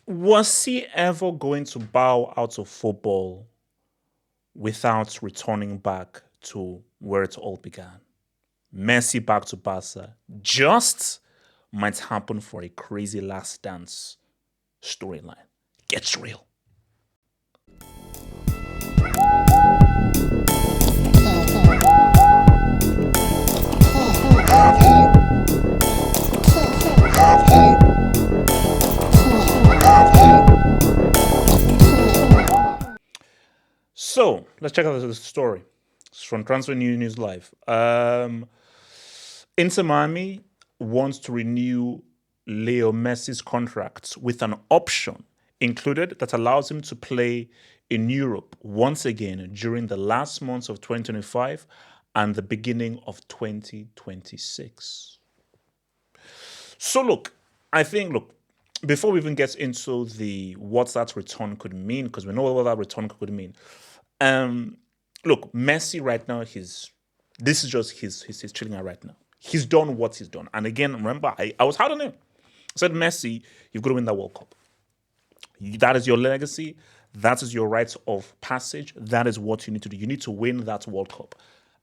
Was he ever going to bow out of football without returning back to where it all began? Messi back to Barca just might happen for a crazy last dance storyline. Gets real. So let's check out the story. It's from Transfer News Live. Inter Miami wants to renew Leo Messi's contract with an option included that allows him to play in Europe once again during the last months of 2025 and the beginning of 2026. So look, before we even get into the what that return could mean, because we know what that return could mean. Um, Look, Messi right now, this is just his chilling out right now. He's done what he's done. And again, remember, I was hard on him. I said, Messi, you've got to win that World Cup. That is your legacy. That is your rites of passage. That is what you need to do. You need to win that World Cup.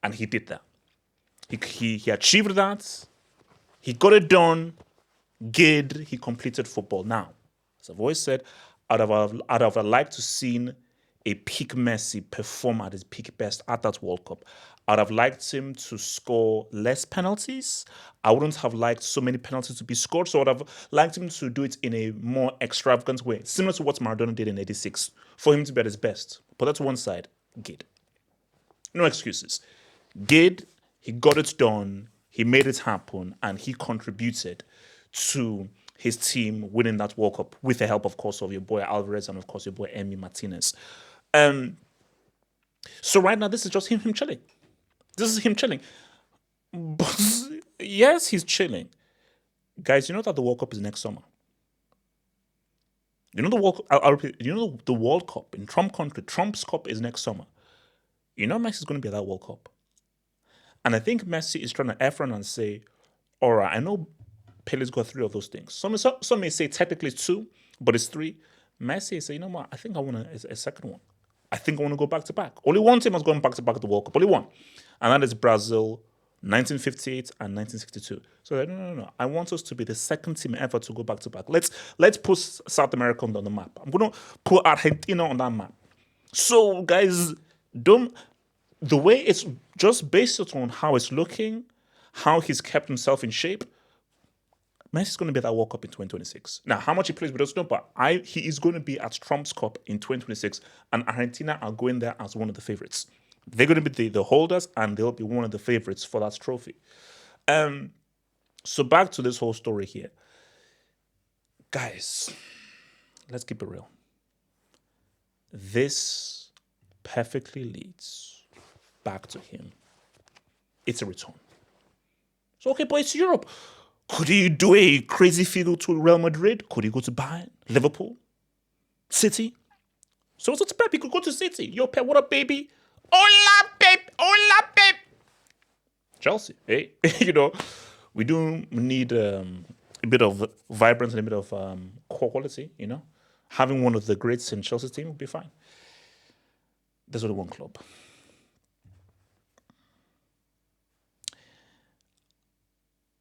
And he did that. He achieved that. He got it done. Good. He completed football. Now, as I've always said, I'd have liked to seen a peak Messi perform at his peak best at that World Cup. I'd have liked him to score less penalties. I wouldn't have liked so many penalties to be scored, so I'd have liked him to do it in a more extravagant way, similar to what Maradona did in '86, for him to be at his best. But that's one side. Good. No excuses. Good. He got it done. He made it happen, and he contributed to his team winning that World Cup with the help, of course, of your boy Alvarez and, of course, your boy Emi Martinez. So right now, this is just him chilling. This is him chilling. But yes, he's chilling. Guys, you know that the World Cup is next summer. You know the World. I'll repeat. You know the World Cup in Trump country. Trump's Cup is next summer. You know Messi's going to be at that World Cup, and I think Messi is trying to effort and say, "All right, I know Pele's got three of those things. Some may say technically two, but it's three." Messi say, "You know what? I think I want a second one. I think I want to go back to back." Only one team has gone back to back at the World Cup. Only one, and that is Brazil, 1958 and 1962. So no. I want us to be the second team ever to go back to back. Let's put South America on the map. I'm gonna put Argentina on that map. So guys, don't the way it's just based on how it's looking, how he's kept himself in shape. Messi's going to be at that World Cup in 2026. Now, how much he plays, we don't know, but he is going to be at Trump's Cup in 2026, and Argentina are going there as one of the favorites. They're going to be the holders, and they'll be one of the favorites for that trophy. So back to this whole story here. Guys, let's keep it real. This perfectly leads back to him. It's a return. So, okay, but it's Europe. Could he do a crazy field to Real Madrid? Could he go to Bayern, Liverpool, City? So it's Pep. He could go to City. Yo, Pep, what up, baby? Hola, Pep. Hola, Pep. Chelsea, hey, we do need a bit of vibrance and a bit of quality. Having one of the greats in Chelsea's team would be fine. There's only one club.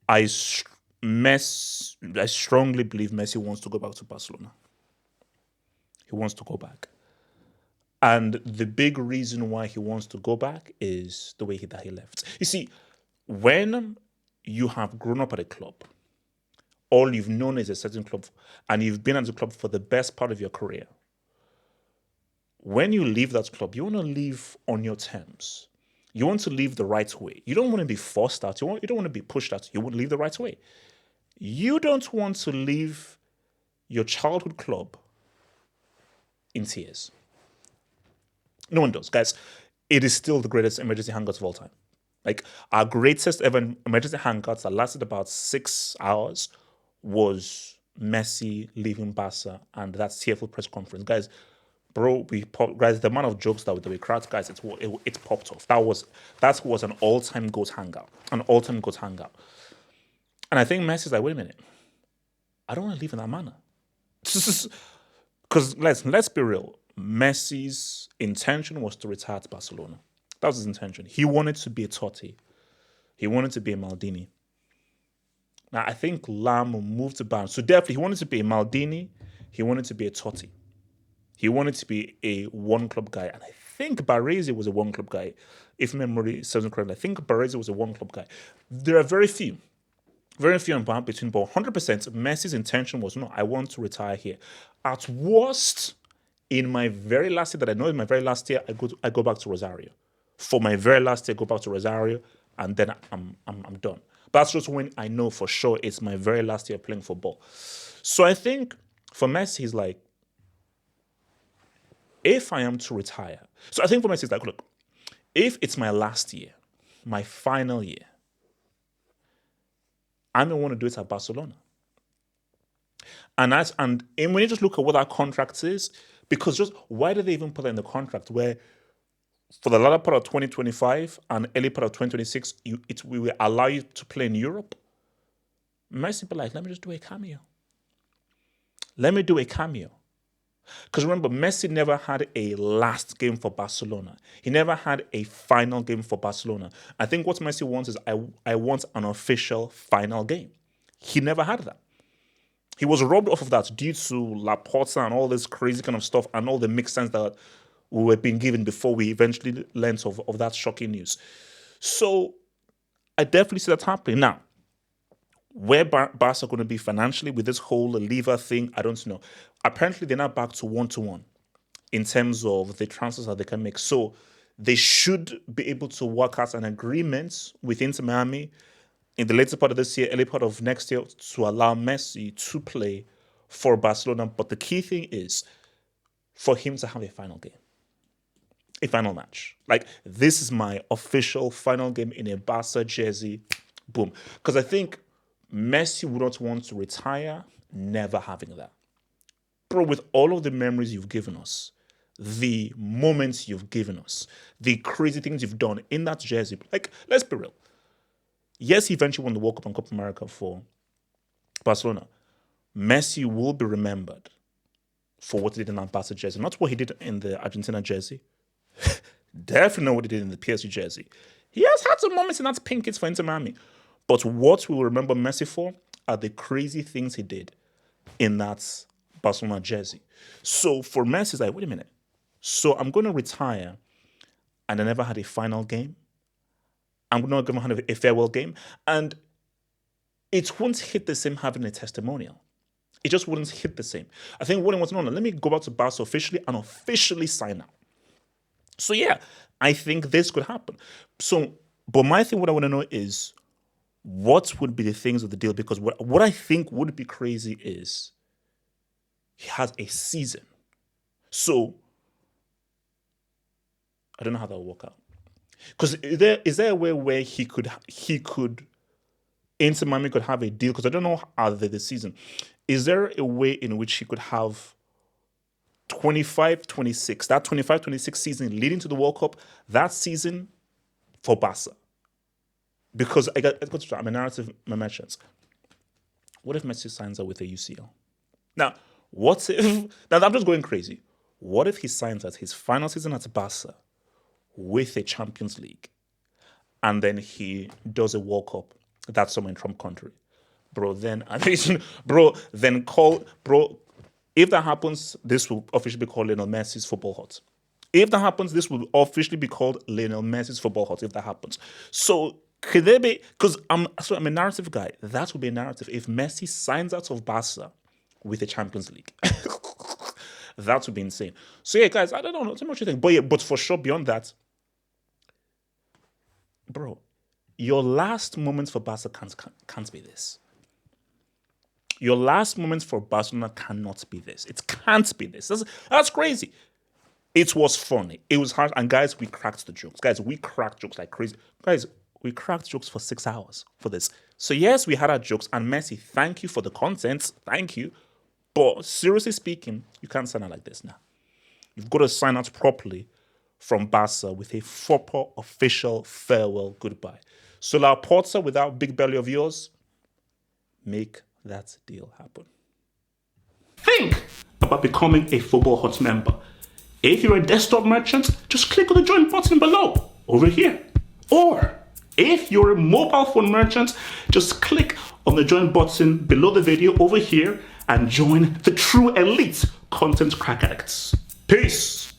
I strongly believe Messi wants to go back to Barcelona. He wants to go back. And the big reason why he wants to go back is the way that he left. You see, when you have grown up at a club, all you've known is a certain club, and you've been at the club for the best part of your career, when you leave that club, you want to leave on your terms. You want to leave the right way. You don't want to be forced out. You don't want to be pushed out. You want to leave the right way. You don't want to leave your childhood club in tears. No one does. Guys, it is still the greatest emergency hangouts of all time. Like, our greatest ever emergency hangouts that lasted about 6 hours was Messi leaving Barca and that tearful press conference. Guys, guys, the amount of jokes that we cracked, guys, it popped off. That was an all-time GOAT hangout. An all-time GOAT hangout. And I think Messi's like, wait a minute. I don't want to leave in that manner. Because let's be real. Messi's intention was to retire at Barcelona. That was his intention. He wanted to be a Totti. He wanted to be a Maldini. Now, I think Lam moved to Bayern. So definitely, he wanted to be a Maldini. He wanted to be a Totti. He wanted to be a one-club guy. And I think Baresi was a one-club guy. If memory serves me correctly, I think Baresi was a one-club guy. There are very few and far between, but 100% Messi's intention was, no, I want to retire here. At worst, in my very last year that I know, in my very last year, I go back to Rosario. For my very last year, I go back to Rosario, and then I'm done. But that's just when I know for sure it's my very last year playing football. So I think for Messi, he's like, if I am to retire, so I think for Messi, it's like, look, if it's my last year, my final year, I don't want to do it at Barcelona. And when you just look at what that contract is, because just why did they even put that in the contract where for the latter part of 2025 and early part of 2026, we will allow you to play in Europe? Messi be like, let me just do a cameo. Let me do a cameo. Because remember, Messi never had a last game for Barcelona. He never had a final game for Barcelona. I think what Messi wants is, I want an official final game. He never had that. He was robbed off of that due to Laporta and all this crazy kind of stuff and all the mixed sense that we were being given before we eventually learned of that shocking news. So I definitely see that happening. Now, where Barca are going to be financially with this whole Liga thing, I don't know. Apparently, they're now back to 1-1 in terms of the transfers that they can make. So they should be able to work out an agreement with Inter Miami in the later part of this year, early part of next year, to allow Messi to play for Barcelona. But the key thing is for him to have a final game, a final match. Like, this is my official final game in a Barca jersey. Boom. Because I think Messi would not want to retire never having that. Bro, with all of the memories you've given us, the moments you've given us, the crazy things you've done in that jersey, like, let's be real. Yes, he eventually won the World Cup and Copa America for Barcelona. Messi will be remembered for what he did in that Barca jersey, not what he did in the Argentina jersey. Definitely not what he did in the PSG jersey. He has had some moments in that pink kits for Inter Miami. But what we will remember Messi for are the crazy things he did in that Barcelona jersey. So for Messi, it's like, wait a minute. So I'm going to retire and I never had a final game. I'm not going to have a farewell game. And it won't hit the same having a testimonial. It just wouldn't hit the same. I think what he wants to know, let me go back to Barca officially and officially sign out. So yeah, I think this could happen. So, but my thing, what I want to know is, what would be the things of the deal? Because what I think would be crazy is he has a season. So I don't know how that will work out. Because is there a way where he could Inter Miami could have a deal? Because I don't know how the season. Is there a way in which he could have 25-26, that 25-26 season leading to the World Cup, that season for Barca? Because I'm a narrative merchant. What if Messi signs up with a UCL? Now, what if, now I'm just going crazy. What if he signs at his final season at Barca with a Champions League and then he does a World Cup that's somewhere in Trump country? Bro, then, if that happens, this will officially be called Lionel Messi's football hut. If that happens, this will officially be called Lionel Messi's football hut, if that happens. So, could there be, because I'm a narrative guy, that would be a narrative. If Messi signs out of Barca with the Champions League, that would be insane. So yeah, guys, I don't know too much you think, but yeah, but for sure beyond that, bro, your last moments for Barca can't be this. Your last moments for Barcelona cannot be this. It can't be this. That's crazy. It was funny. It was hard. And guys, we cracked the jokes. Guys, we cracked jokes like crazy. Guys, we cracked jokes for 6 hours for this. So yes, we had our jokes. And Messi, thank you for the content. Thank you. But seriously speaking, you can't sign out like this now. You've got to sign out properly from Barca with a proper official farewell goodbye. So Laporta, with that big belly of yours, make that deal happen. think about becoming a Football Hut member. If you're a desktop merchant, just click on the join button below, over here. Or if you're a mobile phone merchant, just click on the join button below the video over here and join the true elite content crack addicts. Peace.